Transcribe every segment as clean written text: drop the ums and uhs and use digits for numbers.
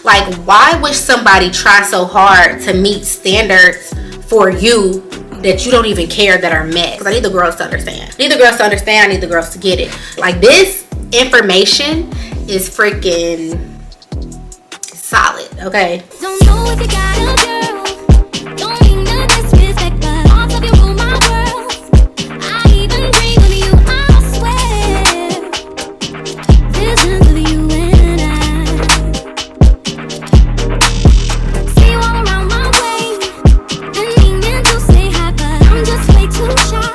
Like, why would somebody try so hard to meet standards for you that you don't even care that are met? Because I need the girls to understand. I need the girls to understand. I need the girls to get it. Like, this information is freaking solid, okay? Don't know if you got a girl. Don't mean no disrespect, but all of you rule my world. I even dream of you, I swear. Visions of you and I. See you all around my way. Been meaning to say hi, but I'm just way too shy.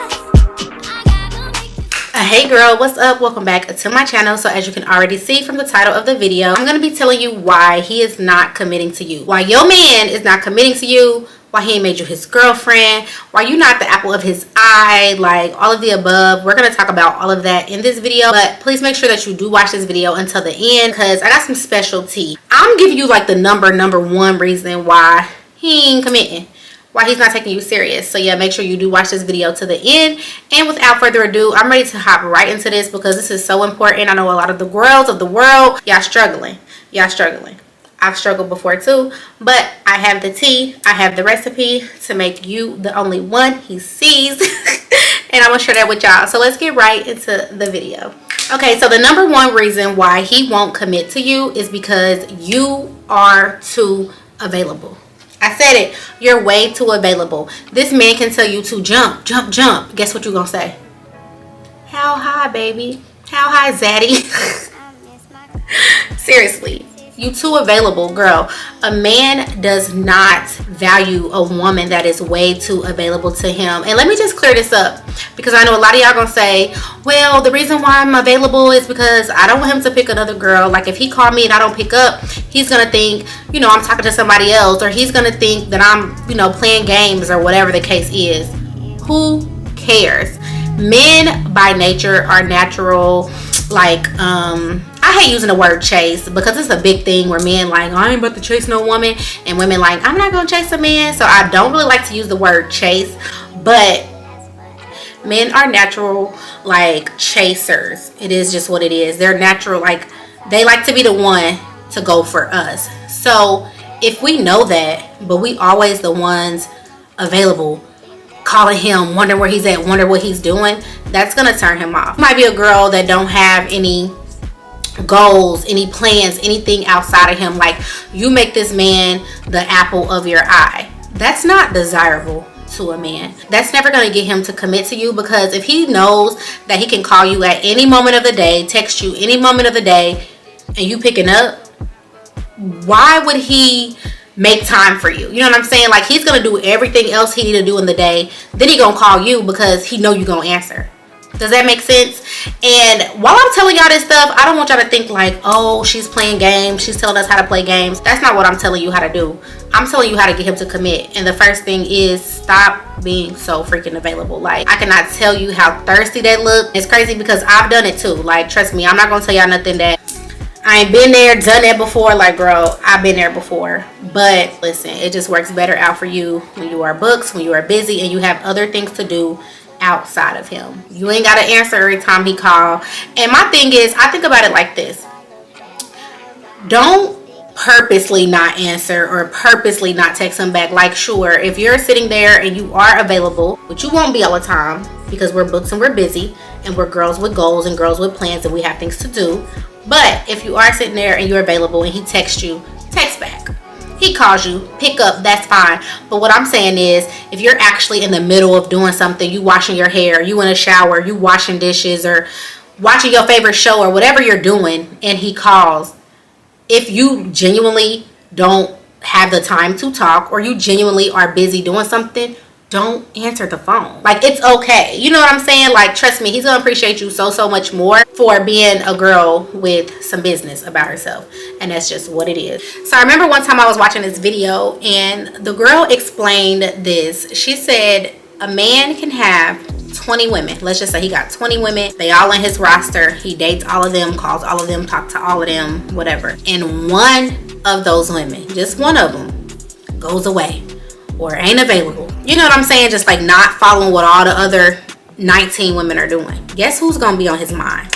Hey girl, what's up? Welcome back to my channel. So as you can already see from the title of the video, I'm going to be telling you why he is not committing to you. Why your man is not committing to you. Why he ain't made you his girlfriend. Why you not the apple of his eye. Like all of the above. We're going to talk about all of that in this video. But please make sure that you do watch this video until the end, because I got some special tea. I'm giving you like the number one reason why he ain't committing. Why he's not taking you serious. So yeah, make sure you do watch this video to the end. And without further ado, I'm ready to hop right into this because this is so important. I know a lot of the girls of the world, y'all struggling. I've struggled before too, but I have the tea. I have the recipe to make you the only one he sees. And I'm gonna share that with y'all. So let's get right into the video. Okay, so the number one reason why he won't commit to you is because you are too available. I said it. You're way too available. This man can tell you to jump. Guess what you're going to say? How high, baby? How high, zaddy? Seriously. You too available, girl. A man does not value a woman that is way too available to him. And let me just clear this up, because I know a lot of y'all gonna say, well, the reason why I'm available is because I don't want him to pick another girl. Like if he called me and I don't pick up, he's gonna think, you know, I'm talking to somebody else, or he's gonna think that I'm, you know, playing games or whatever the case is. Who cares? Men by nature are natural, like I hate using the word chase because it's a big thing where men like, I ain't about to chase no woman, and women like, I'm not gonna chase a man. So I don't really like to use the word chase, but men are natural like chasers. It is just what it is. They're natural, like they like to be the one to go for us. So if we know that, but we always the ones available, calling him, wondering where he's at, wonder what he's doing, that's gonna turn him off. Might be a girl that don't have any goals, any plans, anything outside of him. Like you make this man the apple of your eye. That's not desirable to a man. That's never going to get him to commit to you, because if he knows that he can call you at any moment of the day, text you any moment of the day, and you picking up, why would he make time for you? You know what I'm saying? Like he's going to do everything else he need to do in the day, then he going to call you because he know you going to answer. Does that make sense? And while I'm telling y'all this stuff, I don't want y'all to think like, oh, she's playing games, she's telling us how to play games. That's not what I'm telling you how to do. I'm telling you how to get him to commit. And the first thing is stop being so freaking available. Like I cannot tell you how thirsty that look. It's crazy because I've done it too. Like trust me, I'm not gonna tell y'all nothing that I ain't been there, done that before. Like girl, I've been there before. But listen, it just works better out for you when you are booked, when you are busy, and you have other things to do outside of him. You ain't gotta answer every time he call. And my thing is, I think about it like this. Don't purposely not answer or purposely not text him back. Like sure, if you're sitting there and you are available, but you won't be all the time because we're booked and we're busy and we're girls with goals and girls with plans and we have things to do. But if you are sitting there and you're available and he texts you, text back. He calls you, pick up, that's fine. But what I'm saying is, if you're actually in the middle of doing something, you washing your hair, you in a shower, you washing dishes, or watching your favorite show, or whatever you're doing, and he calls, if you genuinely don't have the time to talk, or you genuinely are busy doing something, don't answer the phone. Like it's okay. You know what I'm saying? Like trust me, he's gonna appreciate you so much more for being a girl with some business about herself. And that's just what it is. So I remember one time I was watching this video and the girl explained this. She said a man can have 20 women. Let's just say he got 20 women. They all in his roster. He dates all of them, calls all of them, talks to all of them, whatever. And one of those women, just one of them, goes away or ain't available. You know what I'm saying? Just like not following what all the other 19 women are doing. Guess who's gonna be on his mind?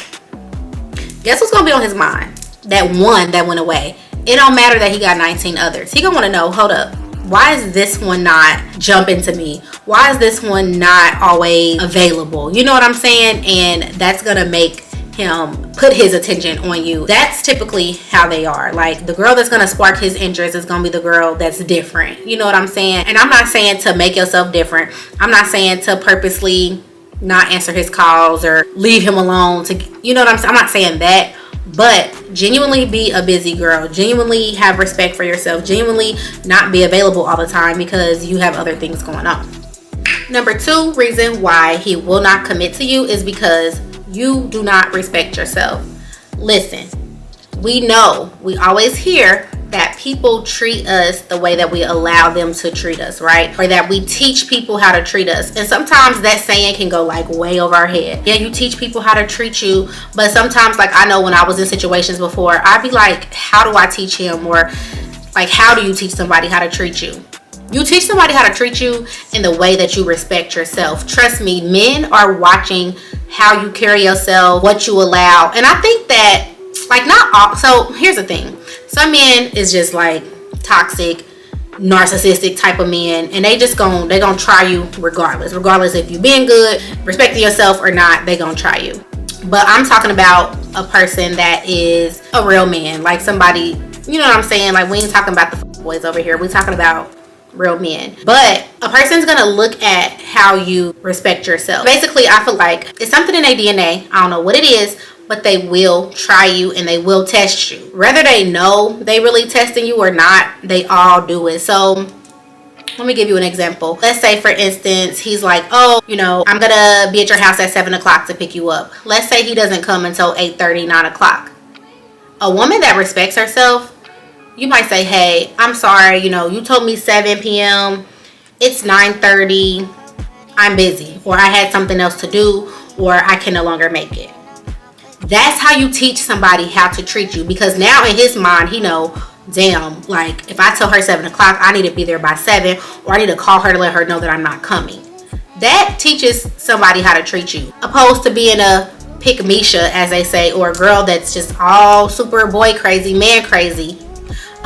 Guess who's gonna be on his mind? That one that went away. it don't matter that he got 19 others. He gonna want to know, hold up, why is this one not jumping to me? Why is this one not always available? You know what I'm saying? And that's gonna make him put his attention on you. That's typically how they are. Like, the girl that's gonna spark his interest is gonna be the girl that's different. You know what I'm saying? And I'm not saying to make yourself different. I'm not saying to purposely not answer his calls or leave him alone, to, you know what I'm saying? I'm not saying that. But genuinely be a busy girl. Genuinely have respect for yourself. Genuinely not be available all the time because you have other things going on. Number 2 reason why he will not commit to you is because you do not respect yourself. Listen, we always hear that people treat us the way that we allow them to treat us, right? Or that we teach people how to treat us. And sometimes that saying can go like way over our head. Yeah, you teach people how to treat you, but sometimes, like, I know when I was in situations before, I'd be like, how do I teach him? Or like, how do you teach somebody how to treat you? You teach somebody how to treat you in the way that you respect yourself. Trust me, men are watching how you carry yourself, what you allow. And I think that, like, not all. So here's the thing. Some men is just like toxic, narcissistic type of men, and they gonna try you regardless if you being good, respecting yourself or not, they gonna try you. But I'm talking about a person that is a real man, like somebody, you know what I'm saying? Like, we ain't talking about the boys over here. We talking about real men. But a person's gonna look at how you respect yourself. Basically, I feel like it's something in their DNA. I don't know what it is, but they will try you and they will test you. Whether they know they really testing you or not, they all do it. So let me give you an example. Let's say, for instance, he's like, oh, you know, I'm gonna be at your house at 7 o'clock to pick you up. Let's say he doesn't come until 8:30, 9 o'clock. A woman that respects herself, you might say, hey, I'm sorry, you know, you told me 7 p.m. It's 9:30. I'm busy, or I had something else to do, or I can no longer make it. That's how you teach somebody how to treat you, because now in his mind, he know, damn, like, if I tell her 7 o'clock, I need to be there by 7, or I need to call her to let her know that I'm not coming. That teaches somebody how to treat you, opposed to being a pick-misha, as they say, or a girl that's just all super boy crazy, man crazy.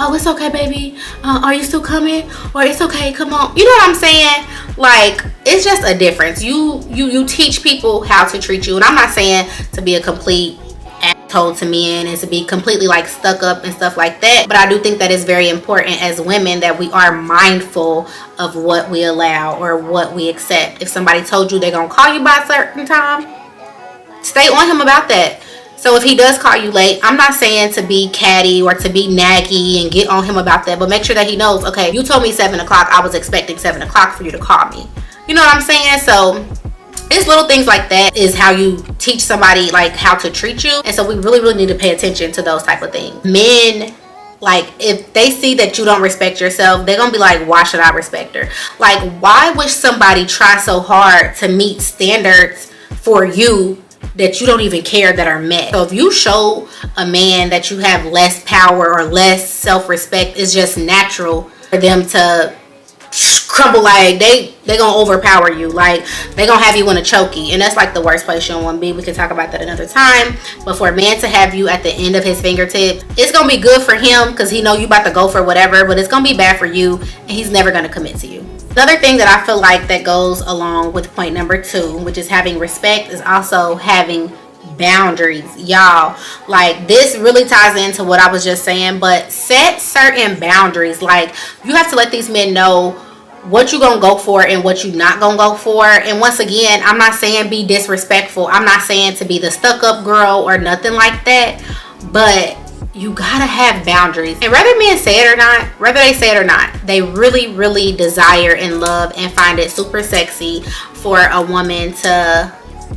Oh, it's okay, baby. Are you still coming? Or it's okay, come on. You know what I'm saying? Like, it's just a difference. You teach people how to treat you. And I'm not saying to be a complete asshole to men and to be completely like stuck up and stuff like that. But I do think that it's very important as women that we are mindful of what we allow or what we accept. If somebody told you they're going to call you by a certain time, stay on him about that. So if he does call you late, I'm not saying to be catty or to be naggy and get on him about that, but make sure that he knows, okay, you told me 7 o'clock. I was expecting 7 o'clock for you to call me. You know what I'm saying? So it's little things like that is how you teach somebody like how to treat you. And so we really, really need to pay attention to those type of things. Men, like, if they see that you don't respect yourself, they're gonna be like, why should I respect her? Like, why would somebody try so hard to meet standards for you that you don't even care that are met? So if you show a man that you have less power or less self-respect, it's just natural for them to crumble. Like, they gonna overpower you. Like, they gonna have you in a chokey, and that's like the worst place you don't want to be. We can talk about that another time. But for a man to have you at the end of his fingertips, it's gonna be good for him because he know you about to go for whatever, but it's gonna be bad for you, and he's never gonna commit to you. Another thing that I feel like that goes along with point number 2, which is having respect, is also having boundaries. Y'all, like, this really ties into what I was just saying, but set certain boundaries. Like, you have to let these men know what you gonna go for and what you not gonna go for. And once again, I'm not saying be disrespectful. I'm not saying to be the stuck-up girl or nothing like that, but you gotta have boundaries. And whether men say it or not, whether they say it or not, they really, really desire and love and find it super sexy for a woman to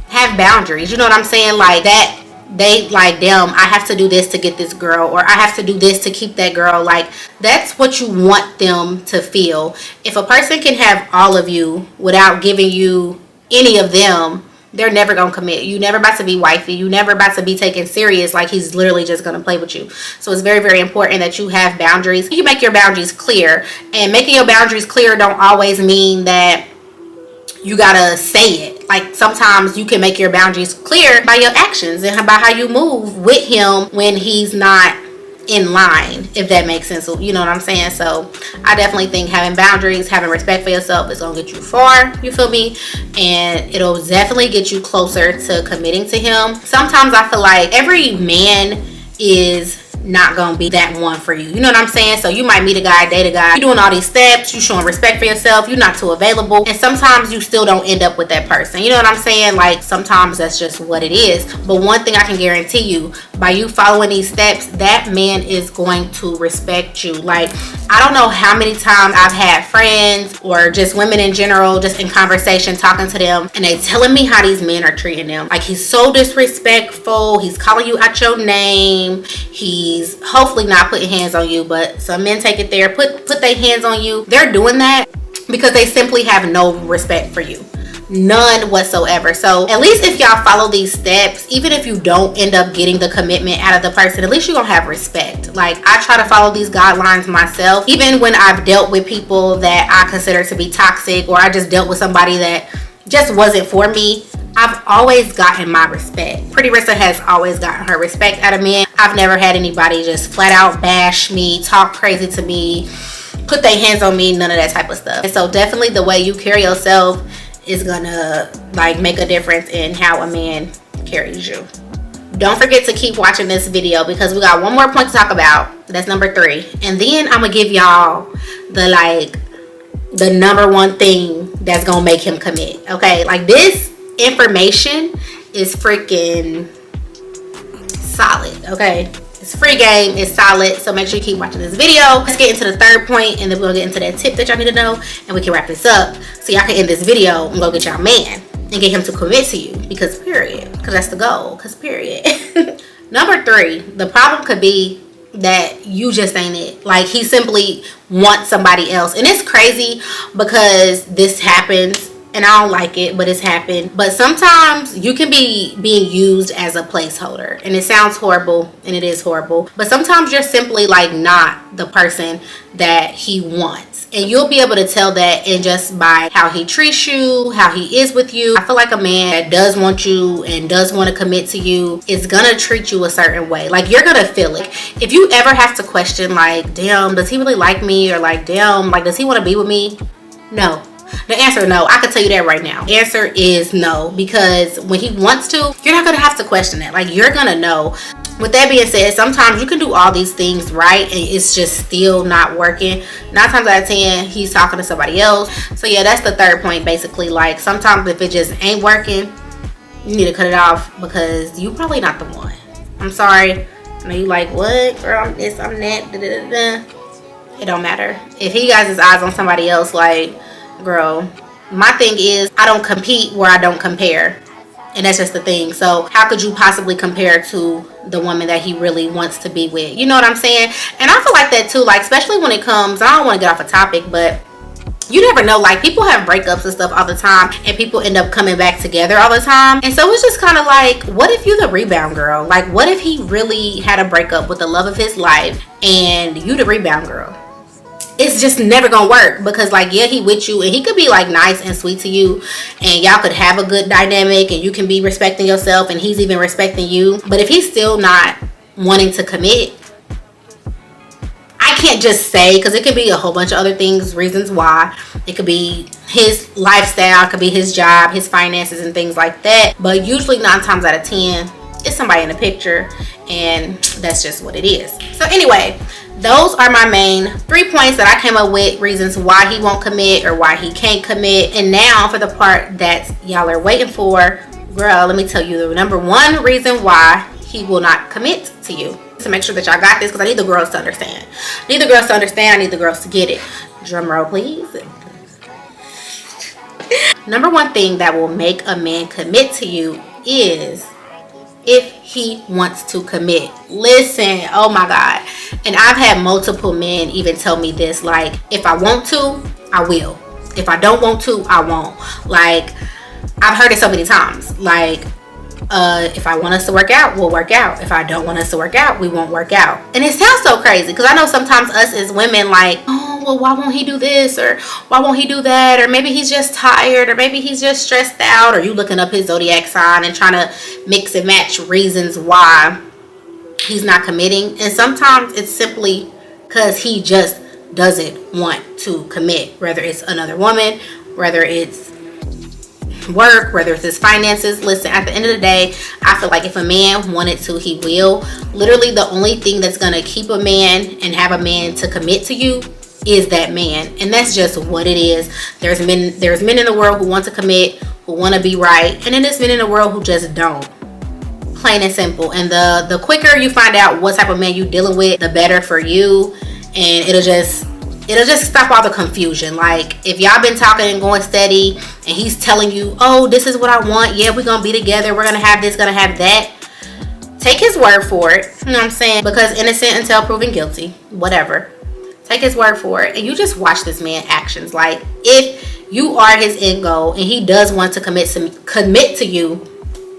have boundaries. You know what I'm saying? Like, that they like, damn, I have to do this to get this girl, or I have to do this to keep that girl. Like, that's what you want them to feel. If a person can have all of you without giving you any of them, they're never gonna commit. You never about to be wifey. You never about to be taken serious. Like, he's literally just gonna play with you. So it's very, very important that you have boundaries. You make your boundaries clear, and making your boundaries clear don't always mean that you gotta say it. Like, sometimes you can make your boundaries clear by your actions and by how you move with him when he's not in line, if that makes sense. You know what I'm saying? So I definitely think having boundaries, having respect for yourself is gonna get you far, you feel me? And it'll definitely get you closer to committing to him. Sometimes I feel like every man is not gonna be that one for you, you know what I'm saying? So you might meet a guy, date a guy, you're doing all these steps, you showing respect for yourself, you're not too available, and sometimes you still don't end up with that person, you know what I'm saying? Like sometimes that's just what it is. But one thing I can guarantee you, by you following these steps, that man is going to respect you. Like I don't know how many times I've had friends or just women in general, just in conversation talking to them, and they telling me how these men are treating them. Like he's so disrespectful, he's calling you out your name, he's hopefully not putting hands on you, but some men take it there, put their hands on you. They're doing that because they simply have no respect for you, none whatsoever. So at least if y'all follow these steps, even if you don't end up getting the commitment out of the person, at least you're gonna have respect. Like I try to follow these guidelines myself, even when I've dealt with people that I consider to be toxic, or I just dealt with somebody that just wasn't for me. I've always gotten my respect. Pretty Rissa has always gotten her respect out of men. I've never had anybody just flat out bash me, talk crazy to me, put their hands on me, none of that type of stuff. And so definitely the way you carry yourself is gonna like make a difference in how a man carries you. Don't forget to keep watching this video because we got one more point to talk about. That's number 3. And then I'm gonna give y'all the number one thing that's gonna make him commit. Okay, like this information is freaking solid. Okay, it's free game, it's solid, so make sure you keep watching this video. Let's get into the third point, and then we'll get into that tip that y'all need to know, and we can wrap this up so y'all can end this video and go get y'all man and get him to commit to you, because period, because that's the goal, because period. Number 3, the problem could be that you just ain't it. Like he simply wants somebody else, and it's crazy because this happens and I don't like it, but it's happened. But sometimes you can be being used as a placeholder, and it sounds horrible, and it is horrible, but sometimes you're simply like not the person that he wants, and you'll be able to tell that in just by how he treats you, how he is with you. I feel like a man that does want you and does want to commit to you is gonna treat you a certain way. Like you're gonna feel it. If you ever have to question like, damn, does he really like me, or like, damn, like does he want to be with me? No. The answer is no. I can tell you that right now. The answer is no, because when he wants to, you're not gonna have to question it. Like you're gonna know. With that being said, sometimes you can do all these things right and it's just still not working. 9 times out of 10, he's talking to somebody else. So yeah, that's the third point basically. Like sometimes if it just ain't working, you need to cut it off because you probably not the one. I'm sorry. I know you like, what? Girl, I'm this, I'm that, da, da, da, da. It don't matter. If he got his eyes on somebody else, like, girl, my thing is I don't compete where I don't compare, and that's just the thing. So how could you possibly compare to the woman that he really wants to be with? You know what I'm saying? And I feel like that too, like especially when it comes, I don't want to get off a topic, but you never know, like people have breakups and stuff all the time, and people end up coming back together all the time. And so it's just kind of like, what if you the rebound girl? Like what if he really had a breakup with the love of his life and you the rebound girl? It's just never gonna work, because like, yeah, he with you and he could be like nice and sweet to you, and y'all could have a good dynamic, and you can be respecting yourself and he's even respecting you. But if he's still not wanting to commit, I can't just say, because it could be a whole bunch of other things, reasons why. It could be his lifestyle, it could be his job, his finances and things like that. But usually 9 times out of 10, it's somebody in the picture, and that's just what it is. So anyway, those are my main 3 points that I came up with, reasons why he won't commit or why he can't commit. And now for the part that y'all are waiting for, girl, let me tell you the number 1 reason why he will not commit to you. To make sure that y'all got this, because I need the girls to understand. I need the girls to understand. I need the girls to get it. Drum roll, please. Number 1 thing that will make a man commit to you is if he wants to commit. Listen, oh my God. And I've had multiple men even tell me this, like, if I want to, I will. If I don't want to, I won't. Like, I've heard it so many times. Like, if I want us to work out, we'll work out. If I don't want us to work out, we won't work out. And it sounds so crazy, because I know sometimes us as women like, oh, well, why won't he do this, or why won't he do that, or maybe he's just tired, or maybe he's just stressed out, or you looking up his zodiac sign and trying to mix and match reasons why he's not committing. And sometimes it's simply because he just doesn't want to commit, whether it's another woman, whether it's work, whether it's his finances. Listen, at the end of the day, I feel like if a man wanted to, he will. Literally, the only thing that's gonna keep a man and have a man to commit to you is that man, and that's just what it is. There's men in the world who want to commit, who want to be right, and then there's men in the world who just don't. Plain and simple. And the quicker you find out what type of man you dealing with, the better for you, and it'll just stop all the confusion. Like, if y'all been talking and going steady and he's telling you, oh, this is what I want, yeah, we're gonna be together, we're gonna have this, gonna have that, take his word for it. You know what I'm saying? Because innocent until proven guilty, whatever. Take his word for it, and you just watch this man actions. Like, if you are his end goal and he does want to commit to you,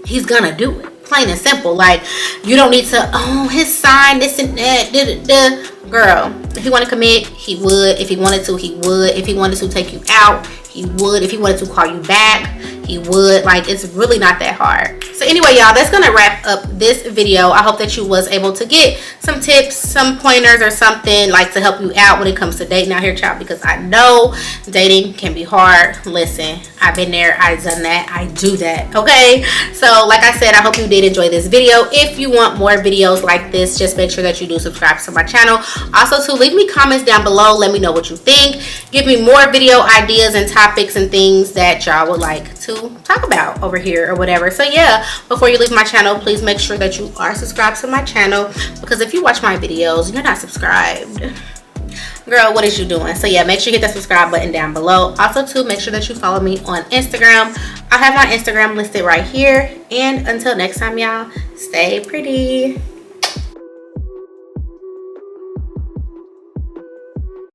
he's gonna do it. Plain and simple. Like, you don't need to, oh, his sign, this and that, girl. If he want to commit, he would. If he wanted to, he would. If he wanted to take you out, he would. If he wanted to call you back, he would. Like, it's really not that hard. So anyway, y'all, that's gonna wrap up this video. I hope that you was able to get some tips, some pointers, or something like to help you out when it comes to dating out here, child, because I know dating can be hard. Listen, I've been there, I've done that, I do that. Okay, so like I said, I hope you did enjoy this video. If you want more videos like this, just make sure that you do subscribe to my channel. Also, to leave me comments down below, let me know what you think. Give me more video ideas and topics and things that y'all would like to talk about over here or whatever. So yeah, before you leave my channel, please make sure that you are subscribed to my channel, because if you watch my videos and you're not subscribed, girl, what is you doing? So yeah, make sure you hit that subscribe button down below. Also too, make sure that you follow me on Instagram. I have my Instagram listed right here. And until next time, y'all, stay pretty.